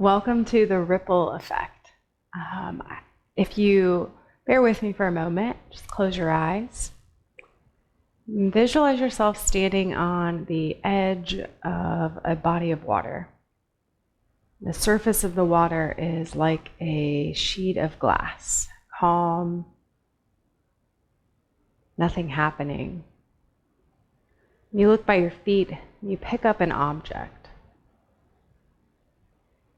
Welcome to the ripple effect. If you bear with me for a moment, just close your eyes. Visualize yourself standing on the edge of a body of water. The surface of the water is like a sheet of glass, calm, nothing happening. You look by your feet, you pick up an object.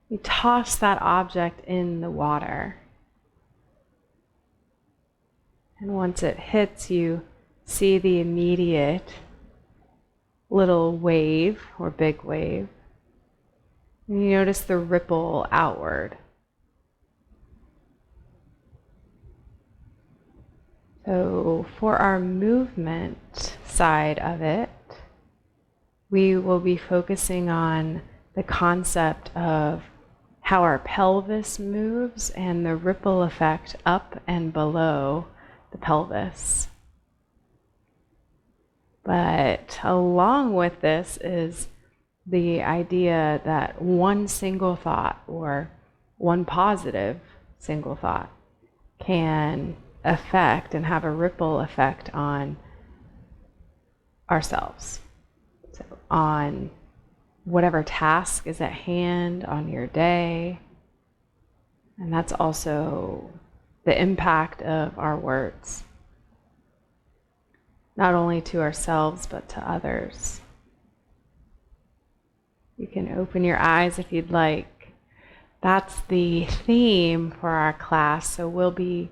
You toss that object in the water. And once it hits, you see the immediate little wave or big wave. And you notice the ripple outward. So for our movement side of it, we will be focusing on the concept of how our pelvis moves and the ripple effect up and below the pelvis. But along with this is the idea that one single thought or one positive single thought can affect and have a ripple effect on ourselves. So on whatever task is at hand on your day. And that's also the impact of our words, not only to ourselves, but to others. You can open your eyes if you'd like. That's the theme for our class. So we'll be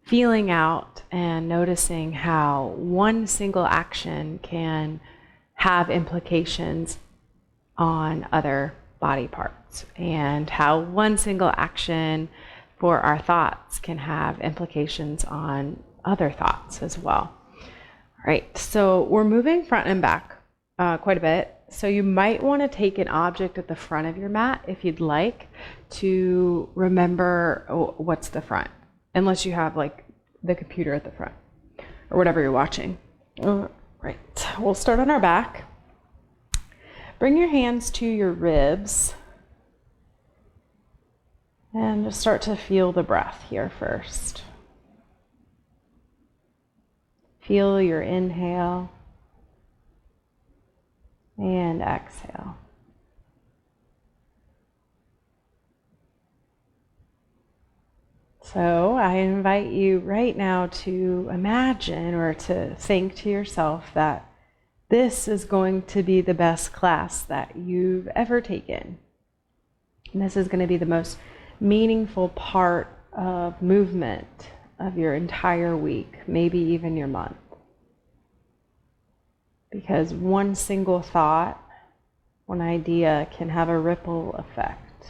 feeling out and noticing how one single action can have implications on other body parts, and how one single action for our thoughts can have implications on other thoughts as well. All right, so we're moving front and back quite a bit. So you might want to take an object at the front of your mat if you'd like to remember what's the front, unless you have like the computer at the front or whatever you're watching. All right, we'll start on our back. Bring your hands to your ribs and just start to feel the breath here first. Feel your inhale and exhale. So I invite you right now to imagine or to think to yourself that this is going to be the best class that you've ever taken. And this is going to be the most meaningful part of movement of your entire week, maybe even your month. Because one single thought, one idea can have a ripple effect.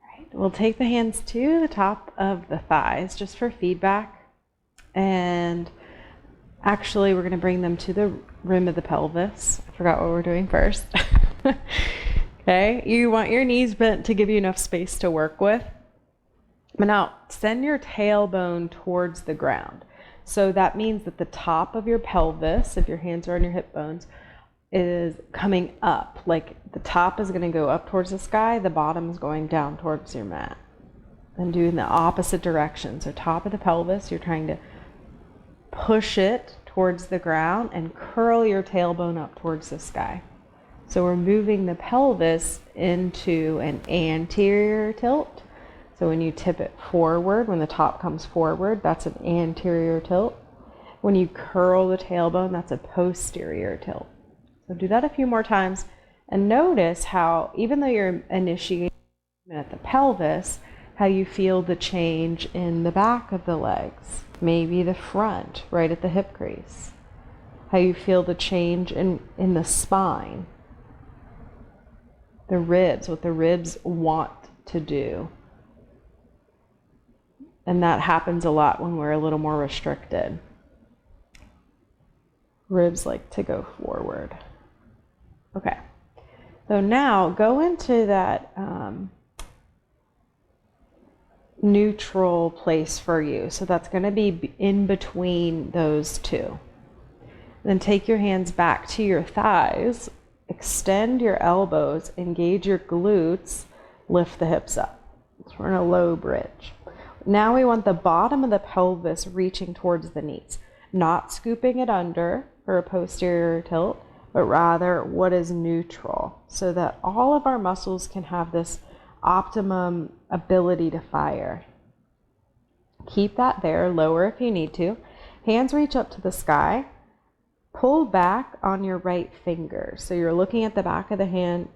All right, we'll take the hands to the top of the thighs just for feedback. And actually, we're going to bring them to the rim of the pelvis. I forgot what we're doing first. Okay, you want your knees bent to give you enough space to work with. But now, send your tailbone towards the ground. So that means that the top of your pelvis, if your hands are on your hip bones, is coming up. Like the top is going to go up towards the sky, the bottom is going down towards your mat. And doing the opposite direction. So top of the pelvis, you're trying to push it towards the ground and curl your tailbone up towards the sky. So we're moving the pelvis into an anterior tilt. So when you tip it forward, when the top comes forward, that's an anterior tilt. When you curl the tailbone, that's a posterior tilt. So do that a few more times and notice how, even though you're initiating at the pelvis, how you feel the change in the back of the legs, maybe the front, right at the hip crease. How you feel the change in the spine, the ribs, what the ribs want to do. And that happens a lot when we're a little more restricted. Ribs like to go forward. Okay, so now go into that neutral place for you. So that's going to be in between those two. Then take your hands back to your thighs extend your elbows, engage your glutes, lift the hips up. So we're in a low bridge. Now we want the bottom of the pelvis reaching towards the knees, not scooping it under for a posterior tilt, but rather what is neutral, so that all of our muscles can have this optimum ability to fire. Keep that there, lower if you need to. Hands reach up to the sky. Pull back on your right finger. So you're looking at the back of the hand,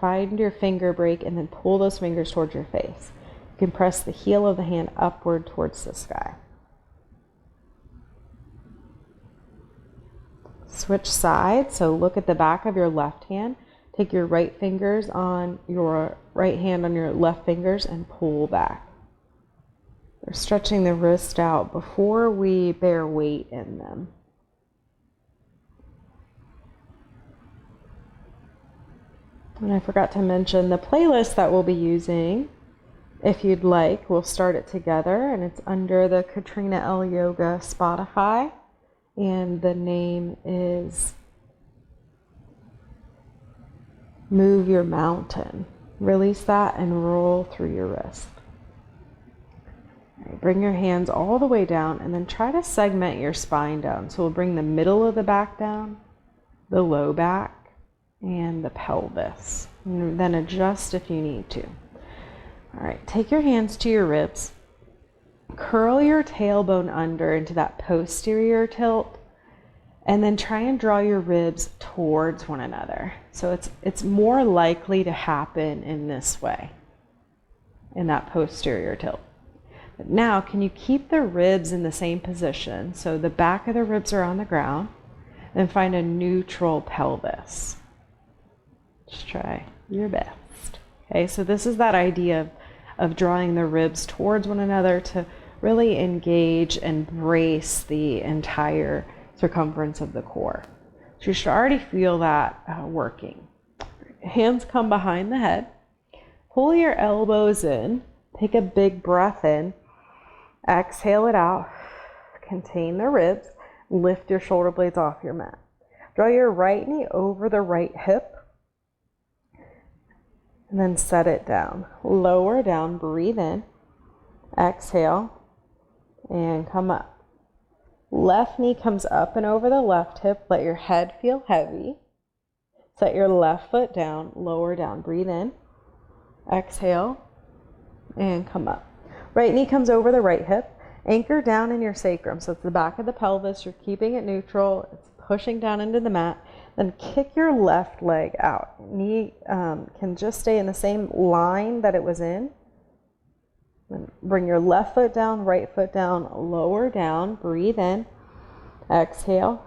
find your finger break, and then pull those fingers towards your face. You can press the heel of the hand upward towards the sky. Switch sides, so look at the back of your left hand. Take your right fingers on your right hand on your left fingers and pull back. We're stretching the wrist out before we bear weight in them. And I forgot to mention the playlist that we'll be using. If you'd like, we'll start it together, and it's under the Katrina Yoga Spotify. And the name is Move Your Mountain. Release that and roll through your wrist. All right, bring your hands all the way down and then try to segment your spine down. So we'll bring the middle of the back down, the low back, and the pelvis. And then adjust if you need to. All right, take your hands to your ribs. Curl your tailbone under into that posterior tilt, and then try and draw your ribs towards one another. So it's more likely to happen in this way, in that posterior tilt. But now, can you keep the ribs in the same position? So the back of the ribs are on the ground, and find a neutral pelvis. Just try your best. Okay, so this is that idea of drawing the ribs towards one another to really engage and brace the entire circumference of the core. So you should already feel that working. Hands come behind the head. Pull your elbows in. Take a big breath in. Exhale it out. Contain the ribs. Lift your shoulder blades off your mat. Draw your right knee over the right hip. And then set it down. Lower down, breathe in. Exhale, and come up. Left knee comes up and over the left hip. Let your head feel heavy. Set your left foot down, lower down, breathe in. Exhale, and come up. Right knee comes over the right hip. Anchor down in your sacrum. So it's the back of the pelvis. You're keeping it neutral. It's pushing down into the mat. Then kick your left leg out. Knee can just stay in the same line that it was in. Then bring your left foot down, right foot down, lower down, breathe in, exhale,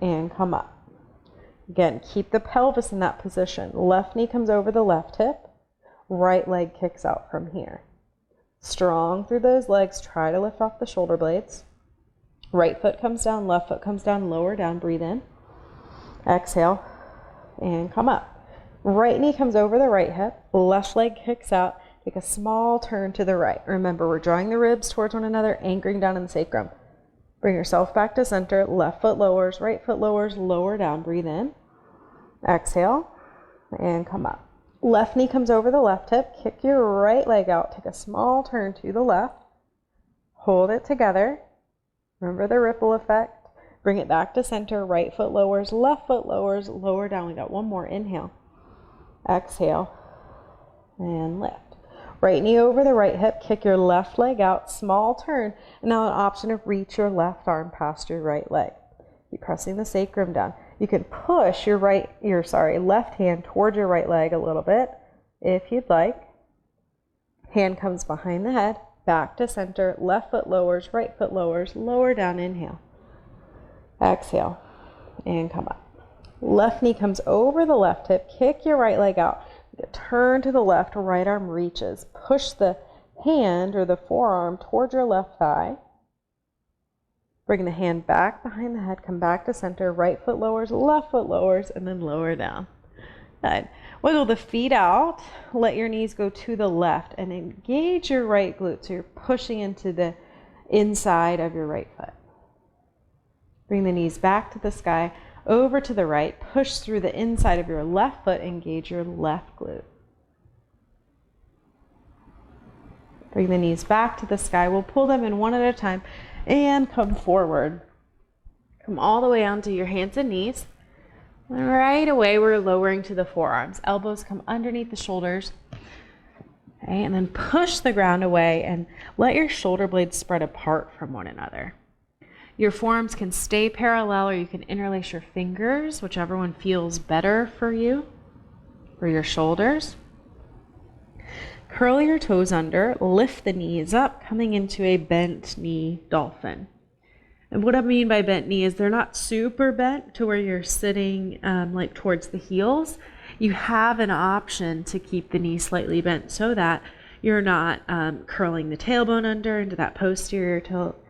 and come up. Again, keep the pelvis in that position. Left knee comes over the left hip, right leg kicks out from here. Strong through those legs, try to lift off the shoulder blades. Right foot comes down, left foot comes down, lower down, breathe in. Exhale, and come up. Right knee comes over the right hip, left leg kicks out, take a small turn to the right. Remember, we're drawing the ribs towards one another, anchoring down in the sacrum. Bring yourself back to center, left foot lowers, right foot lowers, lower down, breathe in. Exhale, and come up. Left knee comes over the left hip, kick your right leg out, take a small turn to the left, hold it together. Remember the ripple effect. Bring it back to center, right foot lowers, left foot lowers, lower down. We got one more, inhale. Exhale, and lift. Right knee over the right hip, kick your left leg out, small turn, and now an option of reach your left arm past your right leg. Keep pressing the sacrum down. You can push your left hand towards your right leg a little bit if you'd like. Hand comes behind the head, back to center, left foot lowers, right foot lowers, lower down, inhale. Exhale, and come up. Left knee comes over the left hip, kick your right leg out. Turn to the left, right arm reaches. Push the hand or the forearm towards your left thigh. Bring the hand back behind the head, come back to center, right foot lowers, left foot lowers, and then lower down. Good. Wiggle the feet out, let your knees go to the left, and engage your right glute, so you're pushing into the inside of your right foot. Bring the knees back to the sky, over to the right, push through the inside of your left foot, engage your left glute. Bring the knees back to the sky. We'll pull them in one at a time and come forward. Come all the way onto your hands and knees. And right away, we're lowering to the forearms. Elbows come underneath the shoulders. Okay, and then push the ground away and let your shoulder blades spread apart from one another. Your forearms can stay parallel, or you can interlace your fingers, whichever one feels better for you, for your shoulders. Curl your toes under, lift the knees up, coming into a bent knee dolphin. And what I mean by bent knee is they're not super bent to where you're sitting like towards the heels. You have an option to keep the knee slightly bent so that you're not curling the tailbone under into that posterior tilt.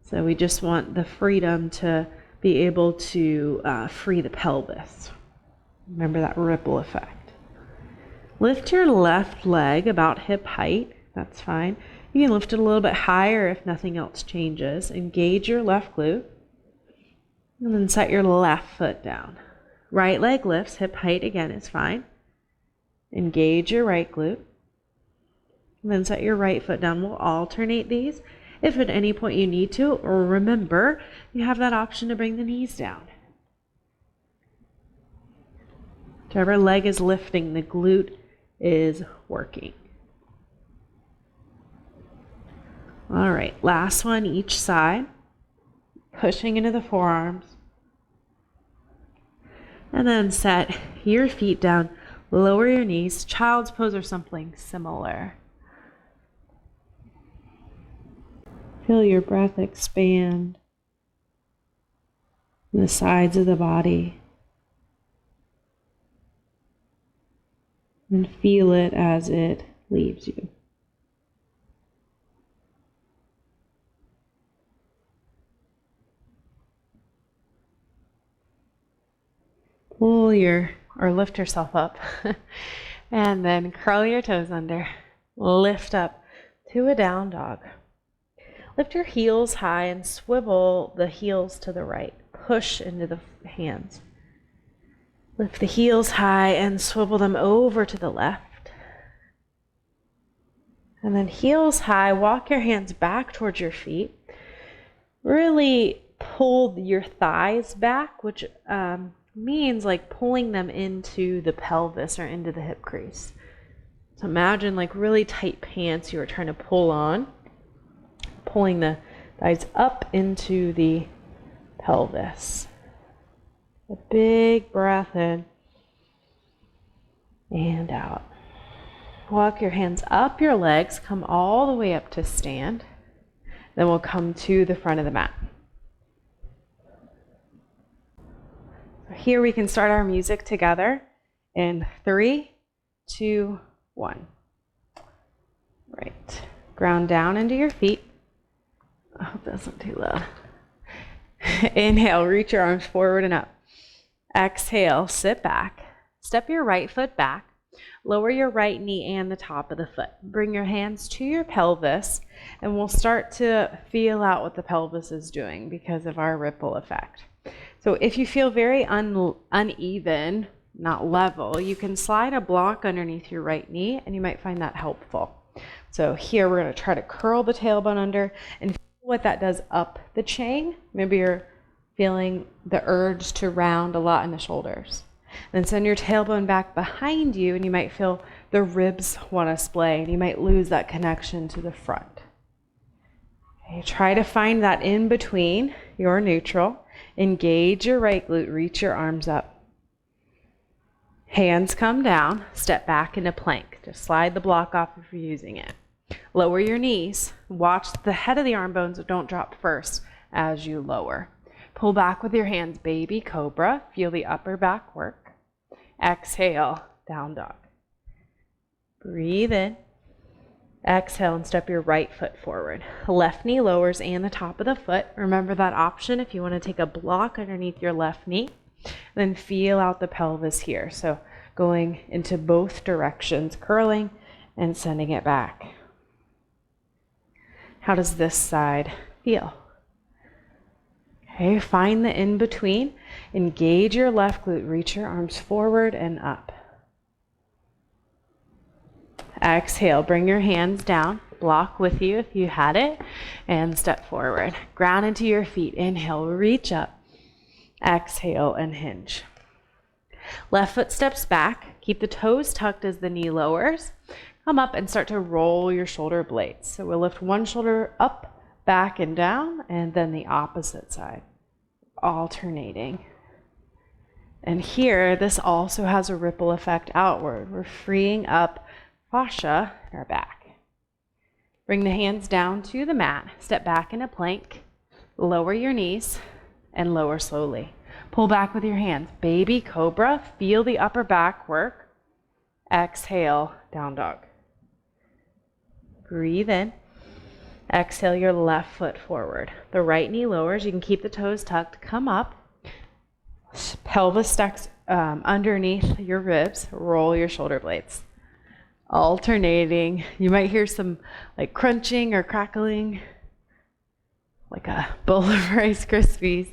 So we just want the freedom to be able to free the pelvis. Remember that ripple effect. Lift your left leg about hip height. That's fine. You can lift it a little bit higher if nothing else changes. Engage your left glute. And then set your left foot down. Right leg lifts, hip height again is fine. Engage your right glute. And then set your right foot down. We'll alternate these. If at any point you need to, or remember, you have that option to bring the knees down. Whichever leg is lifting, the glute is working. All right, last one each side. Pushing into the forearms. And then set your feet down, lower your knees, child's pose or something similar. Feel your breath expand in the sides of the body. And feel it as it leaves you. Pull or lift yourself up and then curl your toes under. Lift up to a down dog. Lift your heels high and swivel the heels to the right. Push into the hands. Lift the heels high and swivel them over to the left. And then heels high, walk your hands back towards your feet. Really pull your thighs back, which means like pulling them into the pelvis or into the hip crease. So imagine like really tight pants you are trying to pull on, pulling the thighs up into the pelvis. A big breath in and out. Walk your hands up your legs, come all the way up to stand. Then we'll come to the front of the mat. Here we can start our music together in 3, 2, 1. Right. Ground down into your feet. I hope that's not too loud. Inhale, reach your arms forward and up. Exhale, sit back. Step your right foot back. Lower your right knee and the top of the foot. Bring your hands to your pelvis, and we'll start to feel out what the pelvis is doing because of our ripple effect. So if you feel very uneven, not level, you can slide a block underneath your right knee, and you might find that helpful. So here we're going to try to curl the tailbone under and feel what that does up the chain. Maybe you're feeling the urge to round a lot in the shoulders. Then send your tailbone back behind you, and you might feel the ribs want to splay, and you might lose that connection to the front. Okay, try to find that in between your neutral. Engage your right glute, reach your arms up. Hands come down, step back into plank. Just slide the block off if you're using it. Lower your knees. Watch the head of the arm bones, don't drop first as you lower. Pull back with your hands, baby cobra. Feel the upper back work. Exhale, down dog. Breathe in. Exhale and step your right foot forward. Left knee lowers and the top of the foot. Remember that option if you want to take a block underneath your left knee. Then feel out the pelvis here. So going into both directions, curling and sending it back. How does this side feel? Okay, find the in-between. Engage your left glute. Reach your arms forward and up. Exhale, bring your hands down. Block with you if you had it. And step forward. Ground into your feet. Inhale, reach up. Exhale and hinge. Left foot steps back. Keep the toes tucked as the knee lowers. Come up and start to roll your shoulder blades. So we'll lift one shoulder up, back, and down, and then the opposite side. Alternating. And here, this also has a ripple effect outward. We're freeing up fascia in our back. Bring the hands down to the mat. Step back in a plank. Lower your knees and lower slowly. Pull back with your hands. Baby cobra. Feel the upper back work. Exhale, down dog. Breathe in. Exhale your left foot forward. The right knee lowers. You can keep the toes tucked. Come up. Pelvis stacks underneath your ribs. Roll your shoulder blades. Alternating. You might hear some like crunching or crackling, like a bowl of Rice Krispies.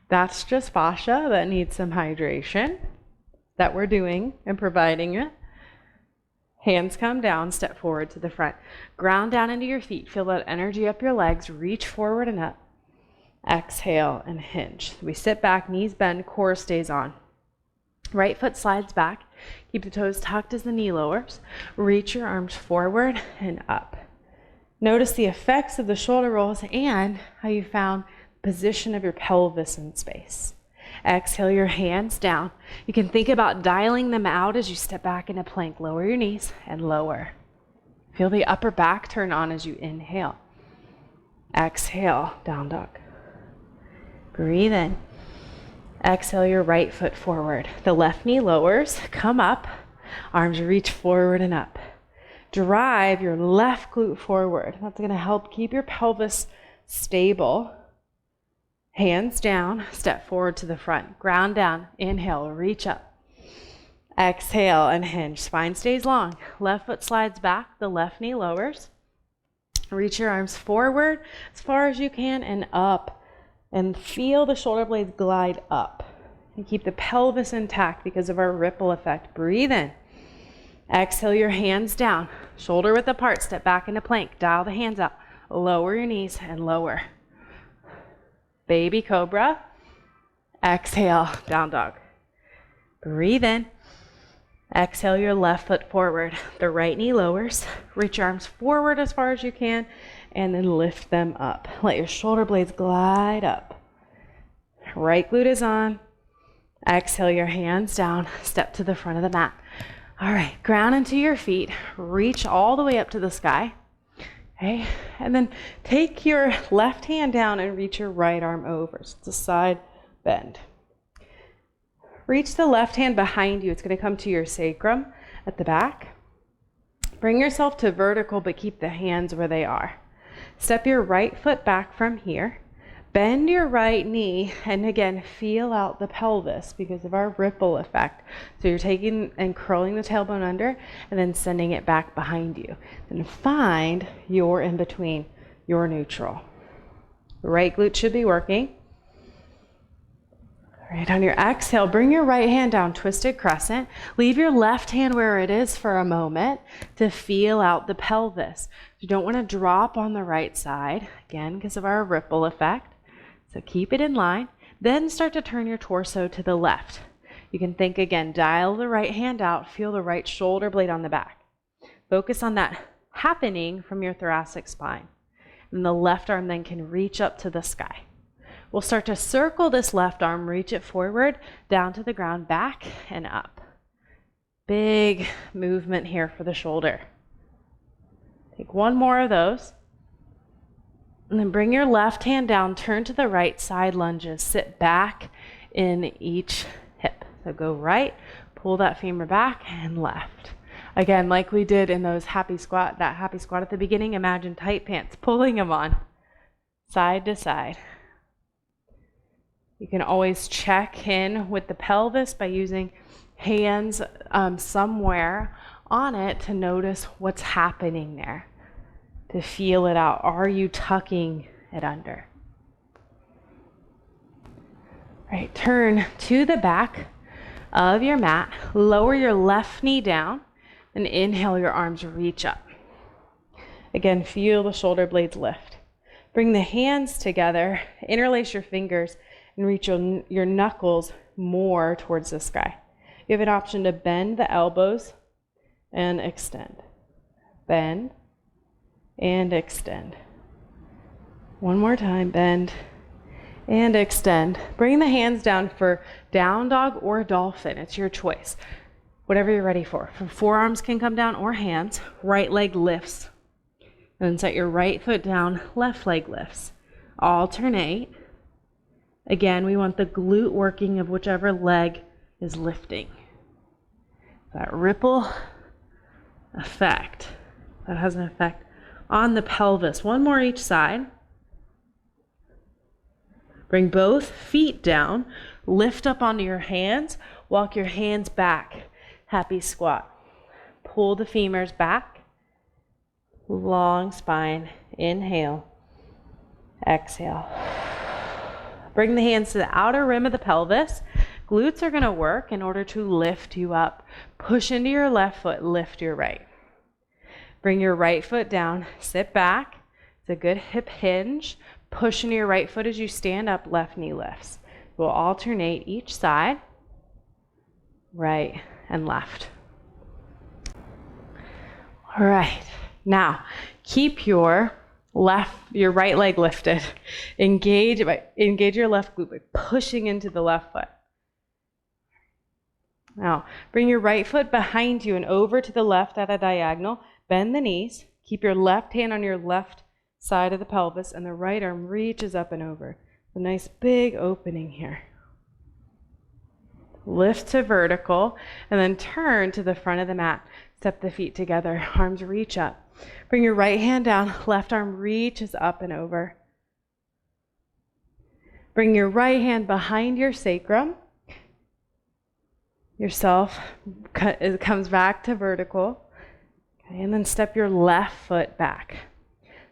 That's just fascia that needs some hydration that we're doing and providing it. Hands come down, step forward to the front. Ground down into your feet. Feel that energy up your legs. Reach forward and up. Exhale and hinge. We sit back, knees bend, core stays on. Right foot slides back. Keep the toes tucked as the knee lowers. Reach your arms forward and up. Notice the effects of the shoulder rolls and how you found the position of your pelvis in space. Exhale your hands down. You can think about dialing them out as you step back into plank. Lower your knees and lower. Feel the upper back turn on as you inhale. Exhale, down dog. Breathe in. Exhale your right foot forward. The left knee lowers. Come up. Arms reach forward and up. Drive your left glute forward. That's going to help keep your pelvis stable. Hands down. Step forward to the front. Ground down. Inhale. Reach up. Exhale and hinge. Spine stays long. Left foot slides back. The left knee lowers. Reach your arms forward as far as you can and up. And feel the shoulder blades glide up. And keep the pelvis intact because of our ripple effect. Breathe in. Exhale your hands down. Shoulder width apart. Step back into plank. Dial the hands out. Lower your knees and lower. Baby cobra. Exhale, down dog. Breathe in. Exhale your left foot forward. The right knee lowers. Reach your arms forward as far as you can. And then lift them up. Let your shoulder blades glide up. Right glute is on. Exhale your hands down. Step to the front of the mat. All right, ground into your feet. Reach all the way up to the sky. Okay, and then take your left hand down and reach your right arm over. So it's a side bend. Reach the left hand behind you. It's going to come to your sacrum at the back. Bring yourself to vertical, but keep the hands where they are. Step your right foot back from here. Bend your right knee, and again, feel out the pelvis because of our ripple effect. So you're taking and curling the tailbone under and then sending it back behind you. Then find your in between, your neutral. The right glute should be working. All right, on your exhale, bring your right hand down, twisted crescent. Leave your left hand where it is for a moment to feel out the pelvis. You don't want to drop on the right side, again, because of our ripple effect. So keep it in line. Then start to turn your torso to the left. You can think again, dial the right hand out, feel the right shoulder blade on the back. Focus on that happening from your thoracic spine. And the left arm then can reach up to the sky. We'll start to circle this left arm, reach it forward, down to the ground, back and up. Big movement here for the shoulder. Take one more of those. And then bring your left hand down, turn to the right, side lunges. Sit back in each hip. So go right, pull that femur back, and left. Again, like we did in those happy squat, that happy squat at the beginning, imagine tight pants, pulling them on, side to side. You can always check in with the pelvis by using hands somewhere on it to notice what's happening there, to feel it out. Are you tucking it under? right, turn to the back of your mat. Lower your left knee down and inhale, your arms reach up. Again, feel the shoulder blades lift. Bring the hands together, interlace your fingers, and reach your knuckles more towards the sky. You have an option to bend the elbows and extend. Bend and extend. One more time, bend and extend. Bring the hands down for down dog or dolphin. It's your choice. Whatever you're ready for. Forearms can come down or hands. Right leg lifts. And then set your right foot down, left leg lifts. Alternate. Again, we want the glute working of whichever leg is lifting. That ripple effect. That has an effect on the pelvis. One more each side. Bring both feet down. Lift up onto your hands. Walk your hands back. Happy squat. Pull the femurs back. Long spine. Inhale. Exhale. Bring the hands to the outer rim of the pelvis. Glutes are going to work in order to lift you up. Push into your left foot. Lift your right. Bring your right foot down. Sit back. It's a good hip hinge. Push into your right foot as you stand up. Left knee lifts. We'll alternate each side. Right and left. All right. Now, keep your right leg lifted. Engage your left glute by pushing into the left foot. Now, bring your right foot behind you and over to the left at a diagonal. Bend the knees. Keep your left hand on your left side of the pelvis, and the right arm reaches up and over. A nice big opening here. Lift to vertical, and then turn to the front of the mat. Step the feet together. Arms reach up. Bring your right hand down. Left arm reaches up and over. Bring your right hand behind your sacrum. Yourself comes back to vertical. Okay, and then step your left foot back.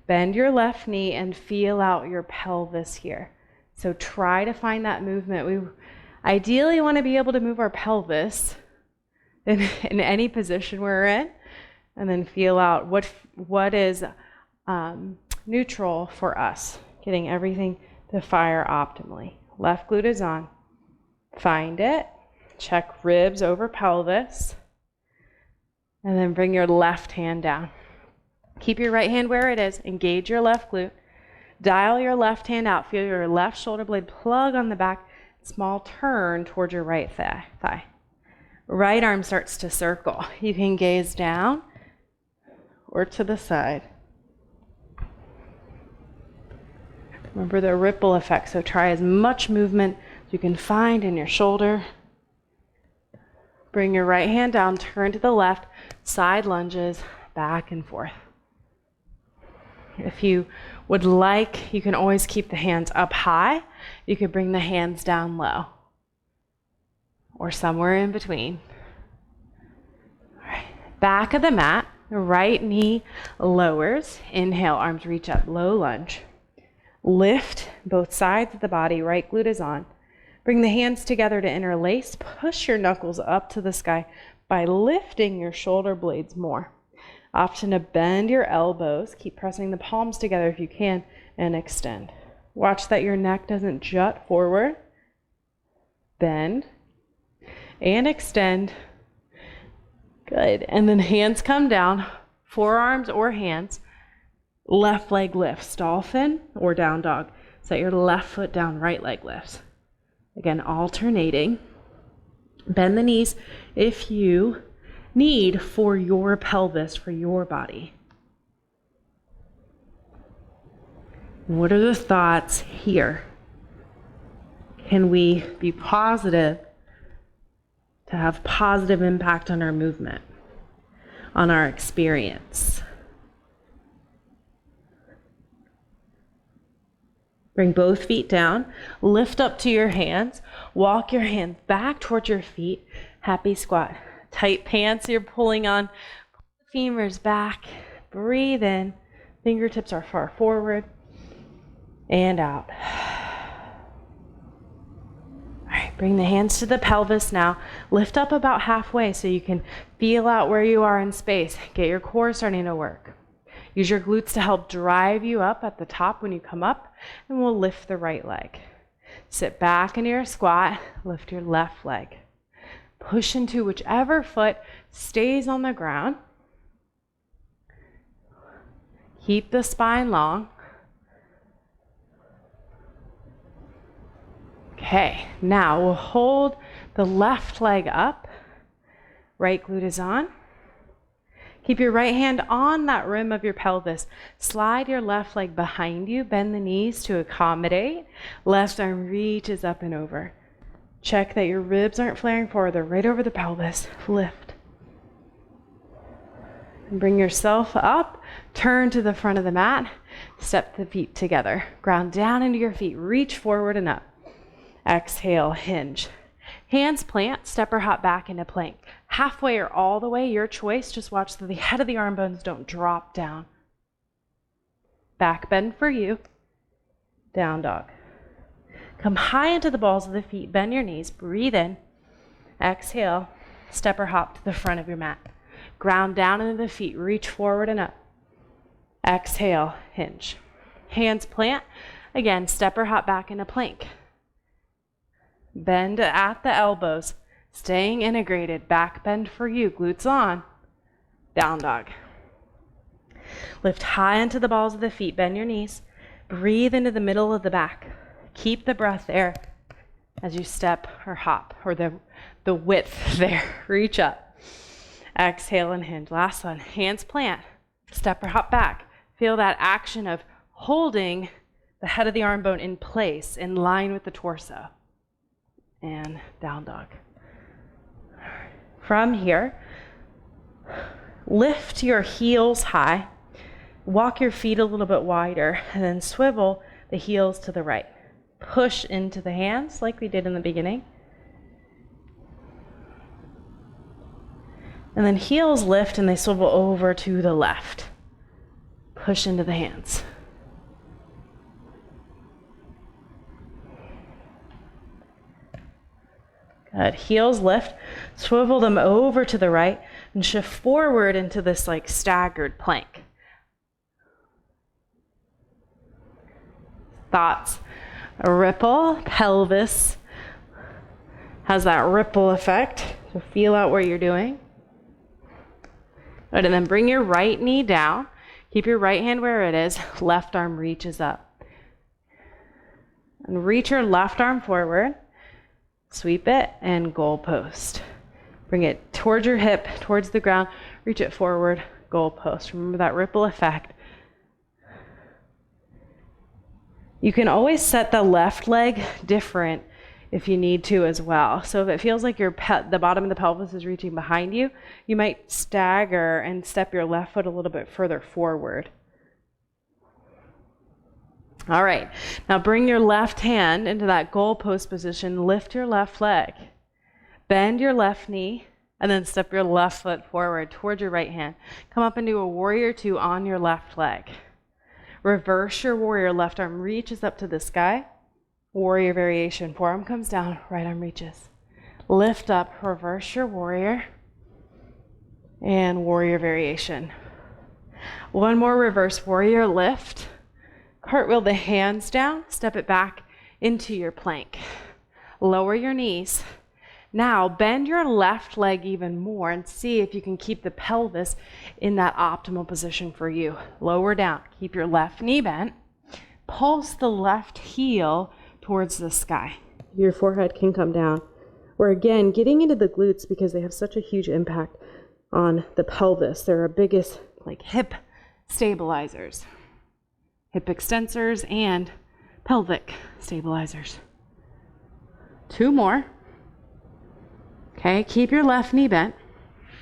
Bend your left knee and feel out your pelvis here. So try to find that movement. We ideally want to be able to move our pelvis in any position we're in, and then feel out what is neutral for us, getting everything to fire optimally. Left glute is on. Find it. Check ribs over pelvis. And then bring your left hand down. Keep your right hand where it is. Engage your left glute. Dial your left hand out. Feel your left shoulder blade plug on the back. Small turn towards your right thigh. Right arm starts to circle. You can gaze down or to the side. Remember the ripple effect, so try as much movement as you can find in your shoulder. Bring your right hand down, turn to the left, side lunges, back and forth. If you would like, you can always keep the hands up high. You could bring the hands down low or somewhere in between. All right. Back of the mat, right knee lowers. Inhale, arms reach up, low lunge. Lift both sides of the body, right glute is on. Bring the hands together to interlace. Push your knuckles up to the sky by lifting your shoulder blades more. Option to bend your elbows. Keep pressing the palms together if you can, and extend. Watch that your neck doesn't jut forward. Bend and extend. Good. And then hands come down, forearms or hands. Left leg lifts, dolphin or down dog. Set your left foot down, right leg lifts. Again, alternating. Bend the knees if you need for your pelvis, for your body. What are the thoughts here? Can we be positive to have positive impact on our movement, on our experience? Bring both feet down, lift up to your hands, walk your hands back towards your feet, happy squat. Tight pants, you're pulling on, pull the femurs back, breathe in, fingertips are far forward, and out. Bring the hands to the pelvis now. Lift up about halfway so you can feel out where you are in space. Get your core starting to work. Use your glutes to help drive you up at the top when you come up, and we'll lift the right leg. Sit back into your squat, lift your left leg. Push into whichever foot stays on the ground. Keep the spine long. Okay, now we'll hold the left leg up. Right glute is on. Keep your right hand on that rim of your pelvis. Slide your left leg behind you. Bend the knees to accommodate. Left arm reaches up and over. Check that your ribs aren't flaring forward. They're right over the pelvis. Lift. And bring yourself up. Turn to the front of the mat. Step the feet together. Ground down into your feet. Reach forward and up. Exhale, hinge. Hands plant, step or hop back into plank. Halfway or all the way, your choice. Just watch that the head of the arm bones don't drop down. Back bend for you. Down dog. Come high into the balls of the feet. Bend your knees. Breathe in. Exhale. Step or hop to the front of your mat. Ground down into the feet. Reach forward and up. Exhale. Hinge. Hands plant. Again, step or hop back into plank. Bend at the elbows. Staying integrated. Back bend for you. Glutes on. Down dog. Lift high into the balls of the feet. Bend your knees. Breathe into the middle of the back. Keep the breath there as you step or hop, or the width there. Reach up. Exhale and hinge. Last one. Hands plant. Step or hop back. Feel that action of holding the head of the arm bone in place, in line with the torso. And down dog. From here, lift your heels high. Walk your feet a little bit wider, and then swivel the heels to the right. Push into the hands like we did in the beginning. And then heels lift and they swivel over to the left. Push into the hands. Good. Heels lift, swivel them over to the right, and shift forward into this like staggered plank. Thoughts? A ripple, pelvis has that ripple effect. So feel out what you're doing. Good, and then bring your right knee down. Keep your right hand where it is. Left arm reaches up. And reach your left arm forward. Sweep it and goal post. Bring it towards your hip, towards the ground. Reach it forward, goal post. Remember that ripple effect. You can always set the left leg different if you need to as well. So if it feels like the bottom of the pelvis is reaching behind you, you might stagger and step your left foot a little bit further forward. All right, now bring your left hand into that goal post position. Lift your left leg. Bend your left knee, and then step your left foot forward towards your right hand. Come up into a warrior two on your left leg. Reverse your warrior. Left arm reaches up to the sky. Warrior variation. Forearm comes down, right arm reaches. Lift up, reverse your warrior, and warrior variation. One more reverse warrior lift. Cartwheel the hands down, step it back into your plank. Lower your knees. Now bend your left leg even more and see if you can keep the pelvis in that optimal position for you. Lower down, keep your left knee bent. Pulse the left heel towards the sky. Your forehead can come down. We're again getting into the glutes because they have such a huge impact on the pelvis. They're our biggest hip stabilizers. Hip extensors and pelvic stabilizers. Two more. Okay, keep your left knee bent.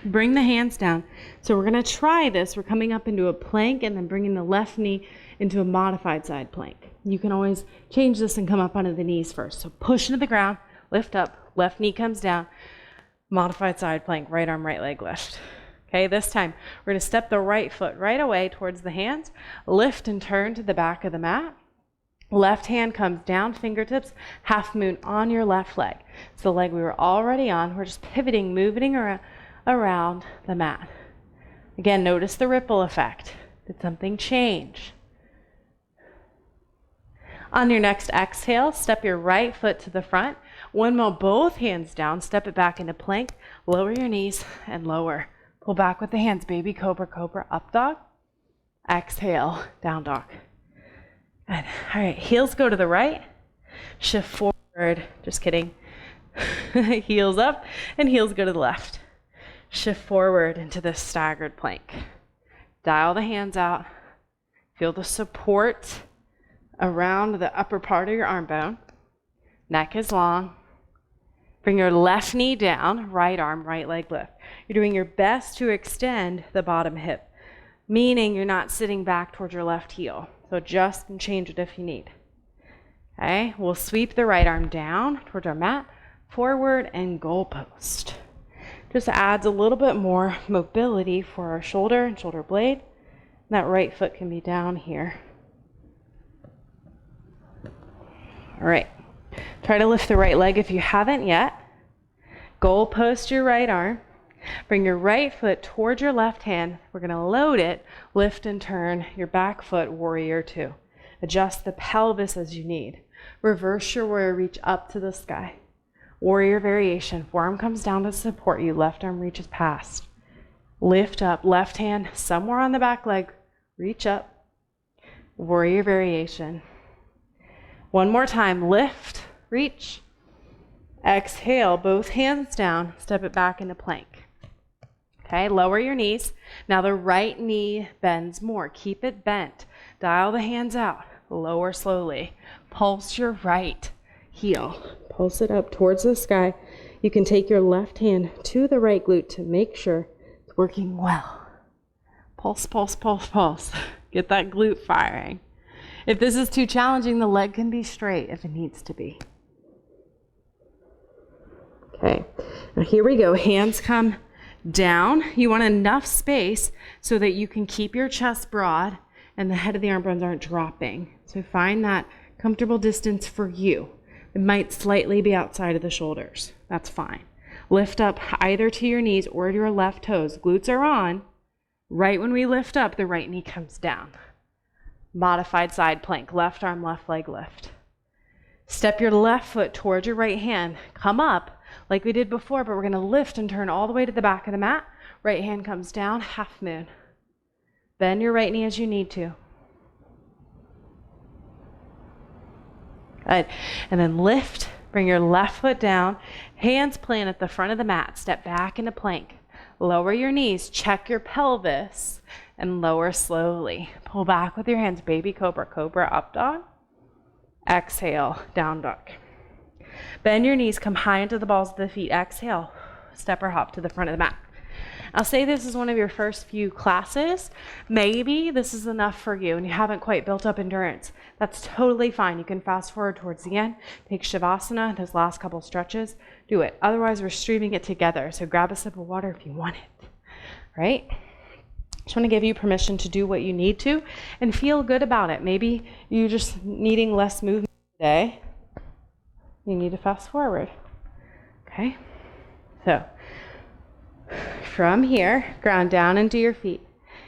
Bring the hands down. So we're going to try this. We're coming up into a plank and then bringing the left knee into a modified side plank. You can always change this and come up onto the knees first. So push into the ground, lift up, left knee comes down, modified side plank, right arm, right leg lift. Okay, this time we're going to step the right foot right away towards the hands, lift and turn to the back of the mat, Left hand comes down, fingertips, half moon on your left leg. So the leg we were already on, we're just pivoting, moving around the mat. Again, notice the ripple effect. Did something change? On your next exhale, step your right foot to the front. Windmill both hands down, step it back into plank. Lower your knees and lower. Pull back with the hands, baby cobra, cobra, up dog. Exhale, down dog. Good. All right, heels go to the right. Shift forward, just kidding. Heels up and heels go to the left. Shift forward into this staggered plank. Dial the hands out. Feel the support around the upper part of your arm bone. Neck is long. Bring your left knee down, right arm, right leg lift. You're doing your best to extend the bottom hip, meaning you're not sitting back towards your left heel. So adjust and change it if you need. Okay, we'll sweep the right arm down towards our mat, forward and goalpost. Just adds a little bit more mobility for our shoulder and shoulder blade. And that right foot can be down here. All right, try to lift the right leg if you haven't yet. Goalpost your right arm. Bring your right foot towards your left hand. We're going to load it, lift and turn your back foot, warrior two. Adjust the pelvis as you need. Reverse your warrior, reach up to the sky. Warrior variation, forearm comes down to support you, left arm reaches past. Lift up, left hand somewhere on the back leg, reach up. Warrior variation. One more time, lift, reach. Exhale, both hands down, step it back into plank. Okay, lower your knees. Now the right knee bends more. Keep it bent. Dial the hands out. Lower slowly. Pulse your right heel. Pulse it up towards the sky. You can take your left hand to the right glute to make sure it's working well. Pulse, pulse, pulse, pulse. Get that glute firing. If this is too challenging, the leg can be straight if it needs to be. Okay, now here we go. Hands come down. You want enough space so that you can keep your chest broad and the head of the arm bones aren't dropping. So find that comfortable distance for you. It might slightly be outside of the shoulders. That's fine. Lift up either to your knees or to your left toes. Glutes are on. Right when we lift up, the right knee comes down. Modified side plank. Left arm, left leg lift. Step your left foot towards your right hand. Come up like we did before, but we're going to lift and turn all the way to the back of the mat. Right hand comes down, half moon. Bend your right knee as you need to. Good. And then lift, bring your left foot down, hands plant at the front of the mat, step back into plank. Lower your knees, check your pelvis, and lower slowly. Pull back with your hands, baby cobra, cobra, up dog. Exhale, down dog. Bend your knees, come high into the balls of the feet. Exhale, step or hop to the front of the mat. I'll say this is one of your first few classes. Maybe this is enough for you and you haven't quite built up endurance. That's totally fine. You can fast forward towards the end, take Shavasana, those last couple stretches, do it. Otherwise, we're streaming it together. So grab a sip of water if you want it, right? Just want to give you permission to do what you need to and feel good about it. Maybe you're just needing less movement today. You need to fast forward, okay? So from here, ground down into your feet.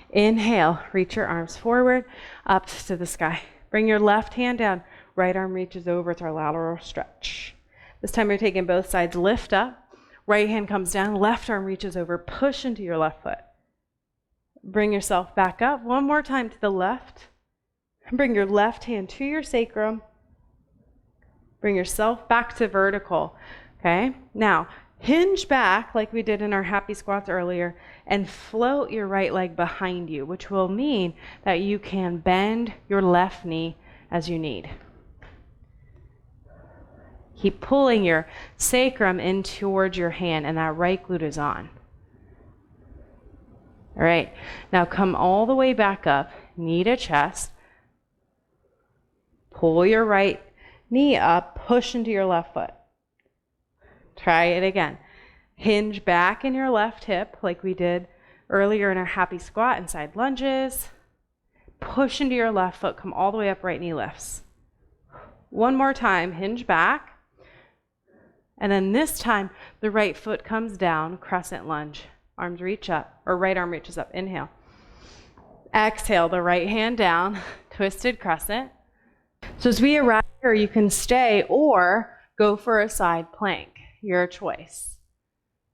Inhale, reach your arms forward, up to the sky. Bring your left hand down, right arm reaches over. It's our lateral stretch. This time you're taking both sides, lift up, right hand comes down, left arm reaches over, push into your left foot. Bring yourself back up, one more time to the left. Bring your left hand to your sacrum. Bring yourself back to vertical, okay? Now, hinge back like we did in our happy squats earlier and float your right leg behind you, which will mean that you can bend your left knee as you need. Keep pulling your sacrum in towards your hand and that right glute is on. All right, now come all the way back up, knee to chest. Pull your right knee up, push into your left foot. Try it again. Hinge back in your left hip like we did earlier in our happy squat and side lunges. Push into your left foot, come all the way up, right knee lifts. One more time, hinge back. And then this time, the right foot comes down, crescent lunge. Arms reach up, or right arm reaches up. Inhale. Exhale, the right hand down, twisted crescent. So as we arrive here, you can stay or go for a side plank, your choice.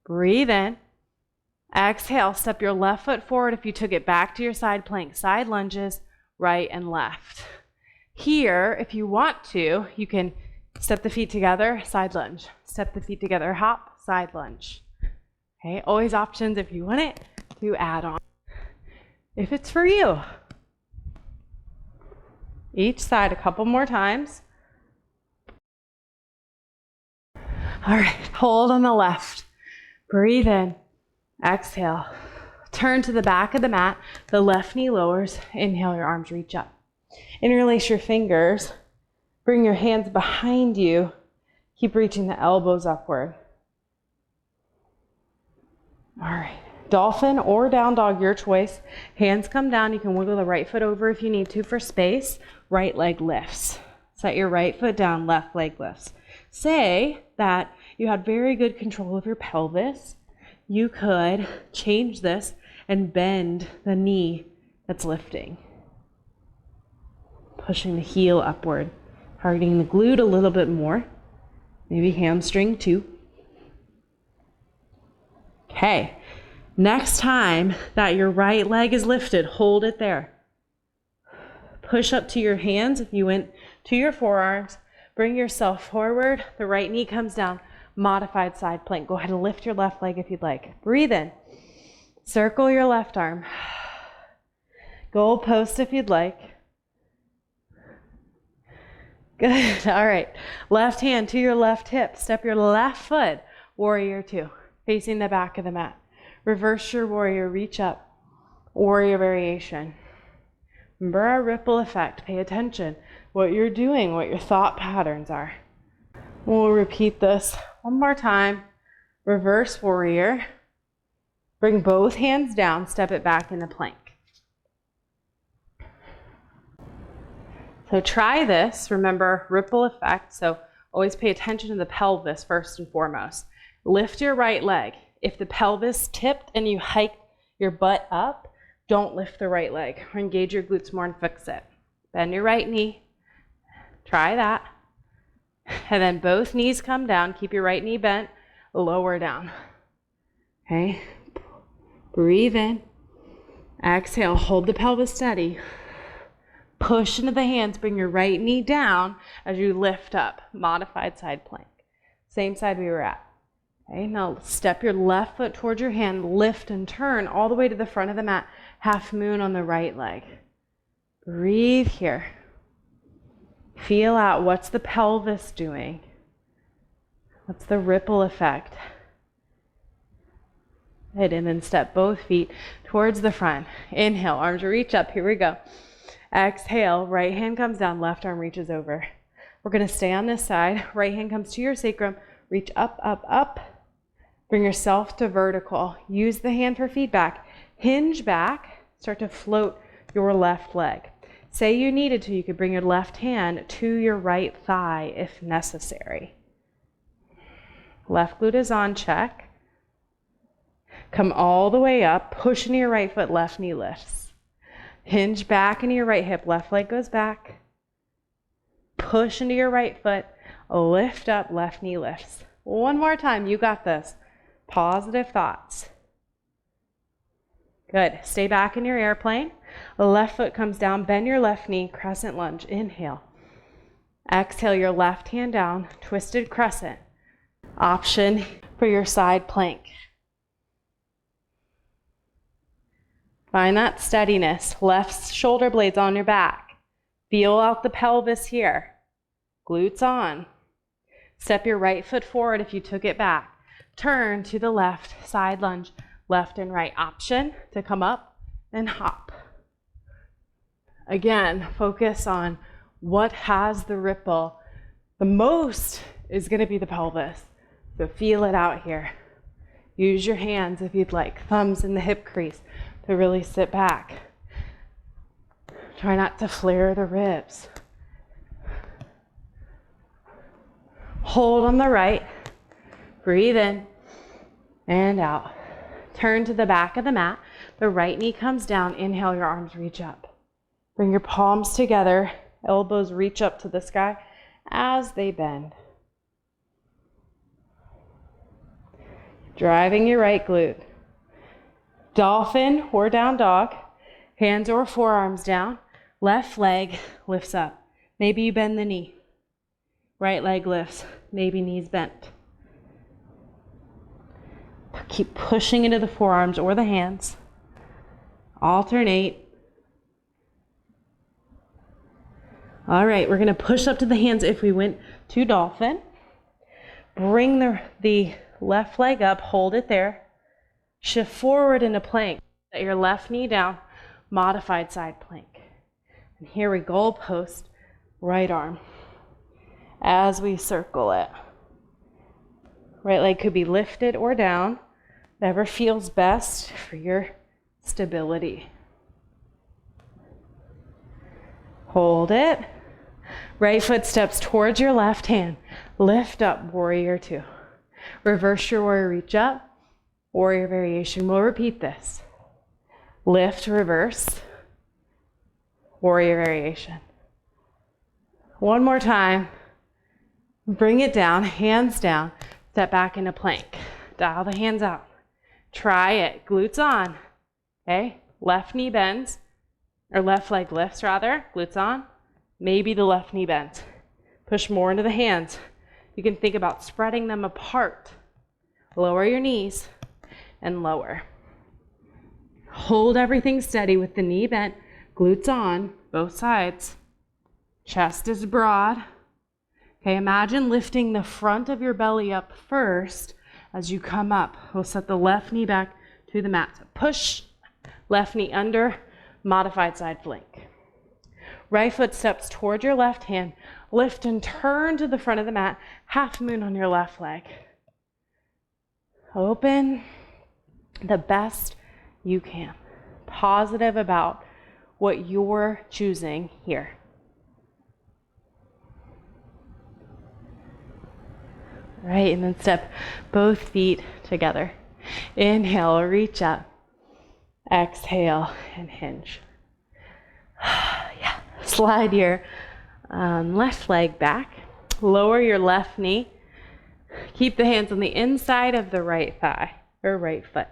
Breathe in. Exhale, step your left foot forward if you took it back to your side plank. Side lunges, right and left. Here, if you want to, you can step the feet together, side lunge. Step the feet together, hop, side lunge. Okay, always options if you want it to add on. If it's for you. Each side a couple more times. All right, hold on the left. Breathe in. Exhale. Turn to the back of the mat. The left knee lowers. Inhale, your arms reach up. Interlace your fingers. Bring your hands behind you. Keep reaching the elbows upward. All right. Dolphin or down dog, your choice. Hands come down. You can wiggle the right foot over if you need to for space. Right leg lifts. Set your right foot down, left leg lifts. Say that you had very good control of your pelvis. You could change this and bend the knee that's lifting. Pushing the heel upward. Targeting the glute a little bit more. Maybe hamstring too. Okay. Next time that your right leg is lifted, hold it there. Push up to your hands if you went to your forearms. Bring yourself forward. The right knee comes down. Modified side plank. Go ahead and lift your left leg if you'd like. Breathe in. Circle your left arm. Goal post if you'd like. Good. All right. Left hand to your left hip. Step your left foot. Warrior two. Facing the back of the mat. Reverse your warrior. Reach up. Warrior variation. Remember our ripple effect. Pay attention. What you're doing, what your thought patterns are. We'll repeat this one more time. Reverse warrior. Bring both hands down. Step it back into plank. So try this. Remember, ripple effect. So always pay attention to the pelvis first and foremost. Lift your right leg. If the pelvis tipped and you hiked your butt up, don't lift the right leg. Or engage your glutes more and fix it. Bend your right knee. Try that. And then both knees come down. Keep your right knee bent. Lower down. Okay. Breathe in. Exhale. Hold the pelvis steady. Push into the hands. Bring your right knee down as you lift up. Modified side plank. Same side we were at. Okay. Now step your left foot towards your hand. Lift and turn all the way to the front of the mat. Half moon on the right leg. Breathe here. Feel out what's the pelvis doing. What's the ripple effect? Good. And then step both feet towards the front. Inhale, arms reach up. Here we go. Exhale, right hand comes down, left arm reaches over. We're going to stay on this side. Right hand comes to your sacrum. Reach up, up, up. Bring yourself to vertical. Use the hand for feedback. Hinge back. Start to float your left leg. Say you needed to, you could bring your left hand to your right thigh if necessary. Left glute is on, check. Come all the way up, push into your right foot, left knee lifts. Hinge back into your right hip, left leg goes back. Push into your right foot, lift up, left knee lifts. One more time, you got this. Positive thoughts. Good. Stay back in your airplane. The left foot comes down, bend your left knee, crescent lunge. Inhale. Exhale your left hand down, twisted crescent. Option for your side plank. Find that steadiness. Left shoulder blades on your back. Feel out the pelvis here. Glutes on. Step your right foot forward if you took it back. Turn to the left, side lunge. Left and right option to come up and hop. Again, focus on what has the ripple. The most is going to be the pelvis. So feel it out here. Use your hands if you'd like, thumbs in the hip crease to really sit back. Try not to flare the ribs. Hold on the right. Breathe in and out. Turn to the back of the mat. The right knee comes down. Inhale, your arms reach up. Bring your palms together. Elbows reach up to the sky as they bend. Driving your right glute. Dolphin or down dog. Hands or forearms down. Left leg lifts up. Maybe you bend the knee. Right leg lifts. Maybe knees bent. Keep pushing into the forearms or the hands. Alternate. All right, we're going to push up to the hands if we went to dolphin. Bring the left leg up, hold it there. Shift forward into plank. Set your left knee down, modified side plank. And here we go, post right arm as we circle it. Right leg could be lifted or down, whatever feels best for your stability. Hold it. Right foot steps towards your left hand. Lift up, warrior two. Reverse your warrior, reach up. Warrior variation. We'll repeat this. Lift, reverse. Warrior variation. One more time. Bring it down, hands down. Step back into plank. Dial the hands out. Try it. Glutes on. Okay? Left knee bends. Or left leg lifts rather. Glutes on. Maybe the left knee bends. Push more into the hands. You can think about spreading them apart. Lower your knees and lower. Hold everything steady with the knee bent, glutes on, both sides. Chest is broad. Okay, imagine lifting the front of your belly up first as you come up. We'll set the left knee back to the mat. So push, left knee under, modified side flank. Right foot steps toward your left hand. Lift and turn to the front of the mat. Half moon on your left leg. Open the best you can. Positive about what you're choosing here. Right, and then step both feet together. Inhale, reach up. Exhale and hinge. Yeah. Slide your left leg back. Lower your left knee. Keep the hands on the inside of the right thigh or right foot.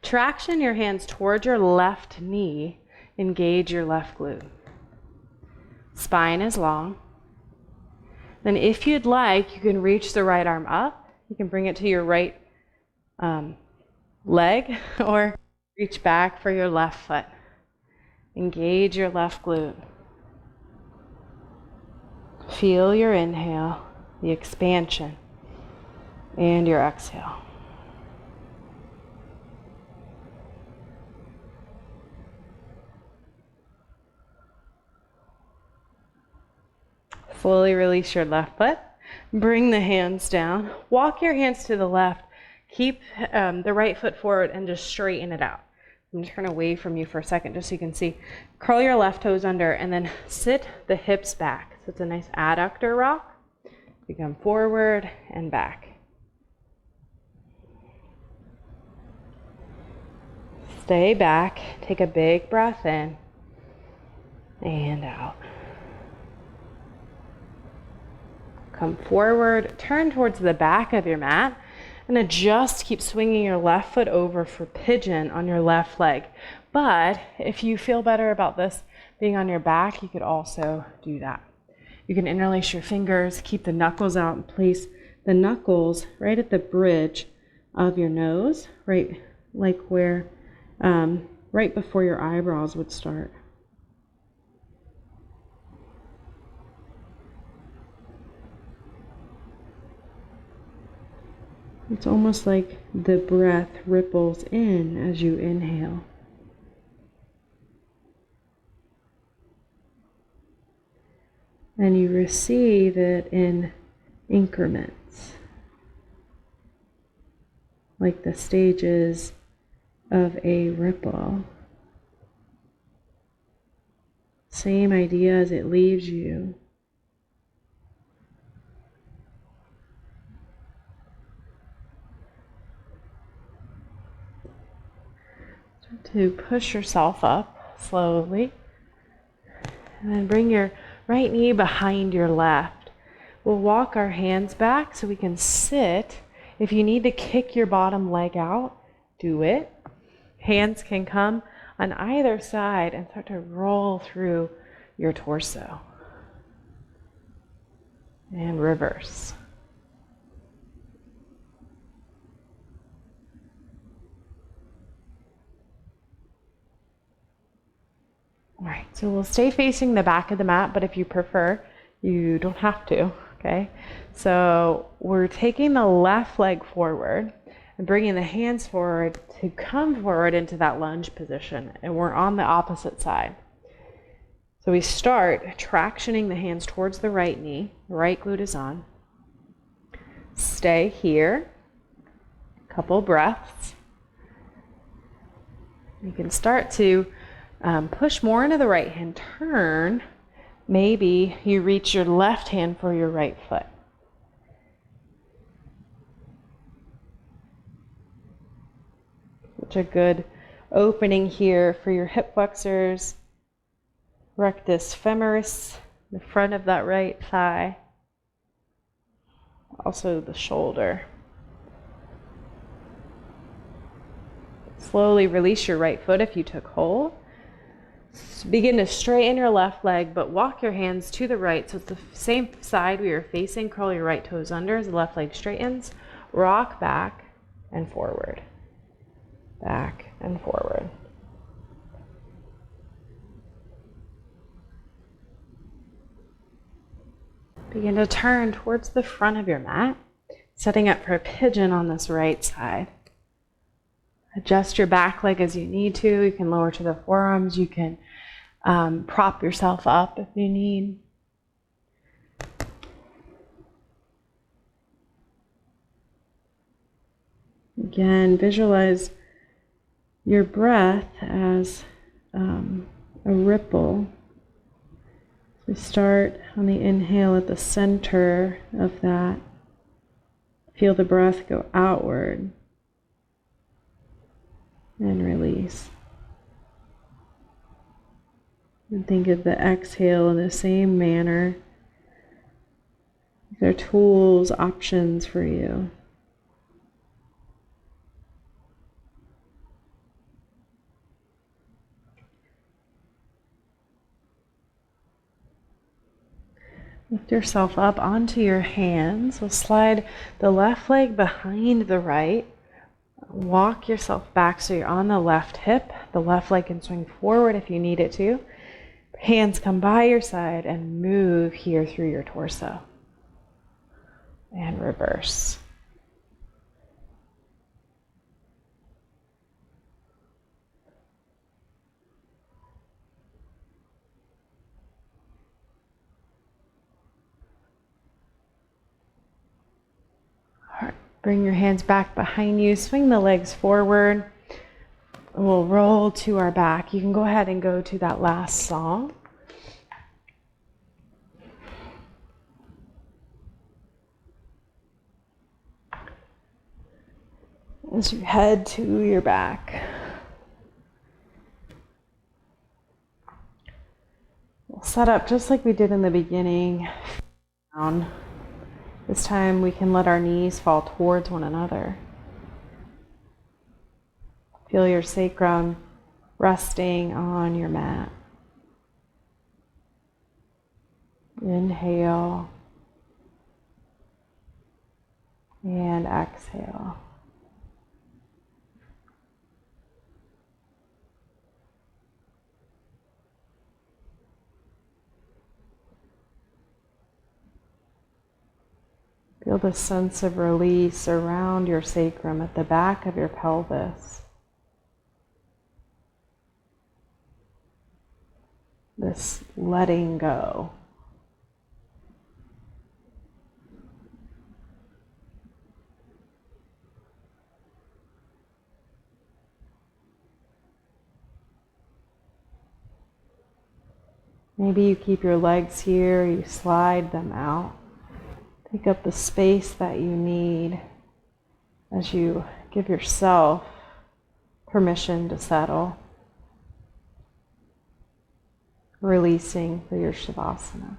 Traction your hands towards your left knee. Engage your left glute. Spine is long. Then if you'd like, you can reach the right arm up. You can bring it to your right leg or reach back for your left foot. Engage your left glute. Feel your inhale, the expansion, and your exhale. Slowly release your left foot. Bring the hands down. Walk your hands to the left. Keep the right foot forward and just straighten it out. I'm just going to wave from you for a second just so you can see. Curl your left toes under and then sit the hips back. So it's a nice adductor rock. You come forward and back. Stay back. Take a big breath in and out. Come forward, turn towards the back of your mat, and adjust. Keep swinging your left foot over for pigeon on your left leg. But if you feel better about this being on your back, you could also do that. You can interlace your fingers, keep the knuckles out, and place the knuckles right at the bridge of your nose, right like where, right before your eyebrows would start. It's almost like the breath ripples in as you inhale. And you receive it in increments, like the stages of a ripple. Same idea as it leaves you. to push yourself up slowly. And then bring your right knee behind your left. We'll walk our hands back so we can sit. If you need to kick your bottom leg out, do it. Hands can come on either side and start to roll through your torso. And reverse. All right, so we'll stay facing the back of the mat, but if you prefer, you don't have to, okay? So we're taking the left leg forward and bringing the hands forward to come forward into that lunge position, and we're on the opposite side. So we start tractioning the hands towards the right knee, the right glute is on. Stay here, a couple breaths. You can start to push more into the right hand, turn. Maybe you reach your left hand for your right foot. Such a good opening here for your hip flexors, rectus femoris, the front of that right thigh, also the shoulder. Slowly release your right foot if you took hold. Begin to straighten your left leg, but walk your hands to the right. So it's the same side we are facing. Curl your right toes under as the left leg straightens. Rock back and forward. Back and forward. Begin to turn towards the front of your mat, setting up for a pigeon on this right side. Adjust your back leg as you need to. You can lower to the forearms. You can prop yourself up if you need. Again, visualize your breath as a ripple. We start on the inhale at the center of that. Feel the breath go outward and release. And think of the exhale in the same manner. These are tools, options for you. Lift yourself up onto your hands. We'll slide the left leg behind the right. Walk yourself back so you're on the left hip. The left leg can swing forward if you need it to. Hands come by your side and move here through your torso. And reverse. Bring your hands back behind you. Swing the legs forward. We'll roll to our back. You can go ahead and go to that last song. As you head to your back. We'll set up just like we did in the beginning. Down. This time we can let our knees fall towards one another. Feel your sacrum resting on your mat. Inhale and exhale. Feel the sense of release around your sacrum at the back of your pelvis. This letting go. Maybe you keep your legs here, you slide them out. Take up the space that you need as you give yourself permission to settle, releasing for your Shavasana.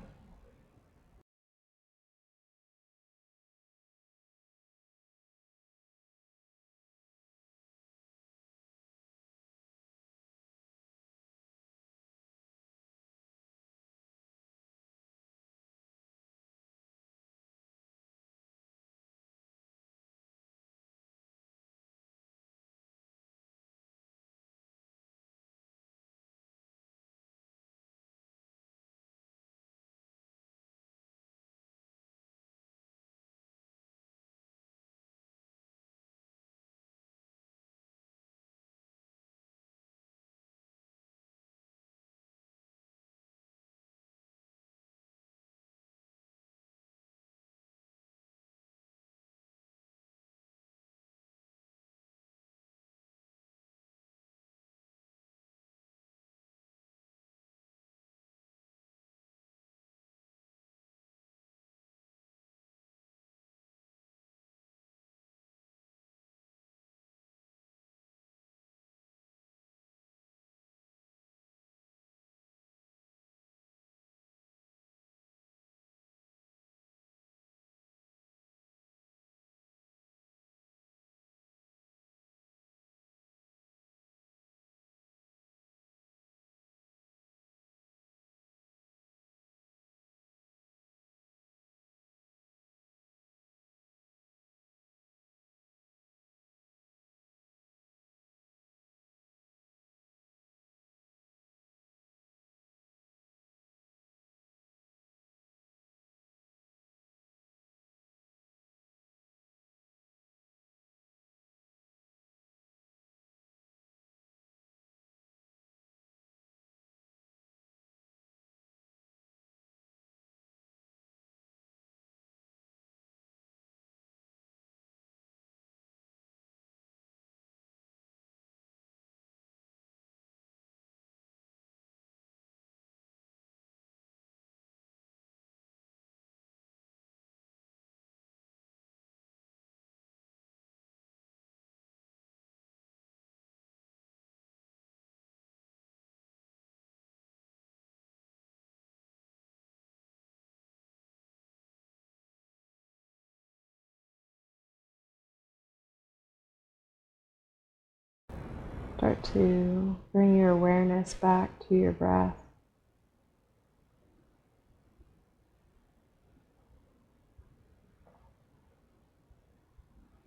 Start to bring your awareness back to your breath.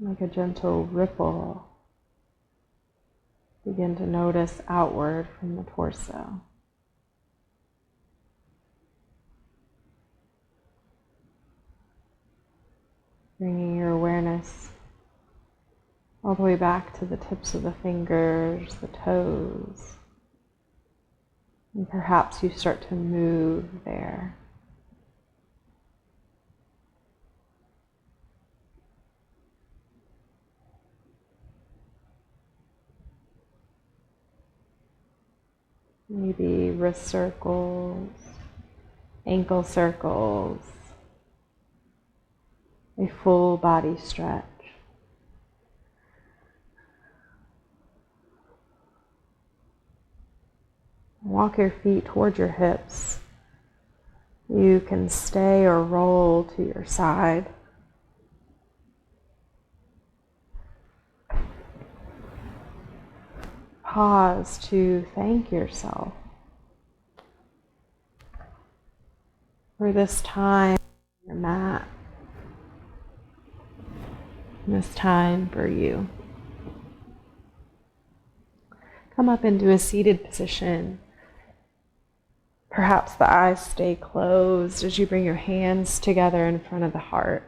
Like a gentle ripple. Begin to notice outward from the torso. Bringing your awareness all the way back to the tips of the fingers, the toes. And perhaps you start to move there. Maybe wrist circles, ankle circles, a full body stretch. Walk your feet towards your hips. You can stay or roll to your side. Pause to thank yourself for this time on your mat, this time for you. Come up into a seated position. Perhaps the eyes stay closed as you bring your hands together in front of the heart.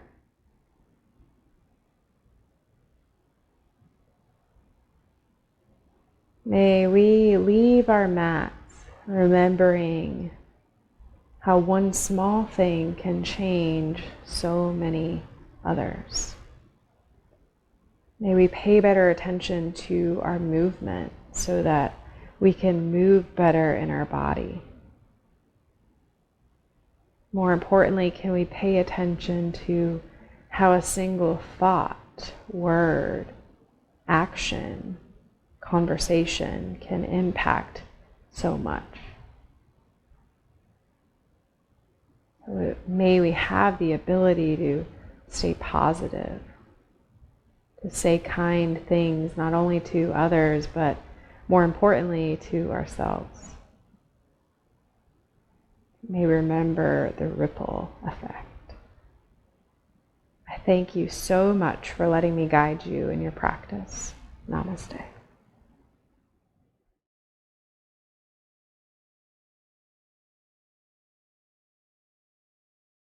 May we leave our mats remembering how one small thing can change so many others. May we pay better attention to our movement so that we can move better in our body. More importantly, can we pay attention to how a single thought, word, action, conversation can impact so much. So may we have the ability to stay positive, to say kind things, not only to others, but more importantly to ourselves. May we remember the ripple effect. I thank you so much for letting me guide you in your practice. Namaste.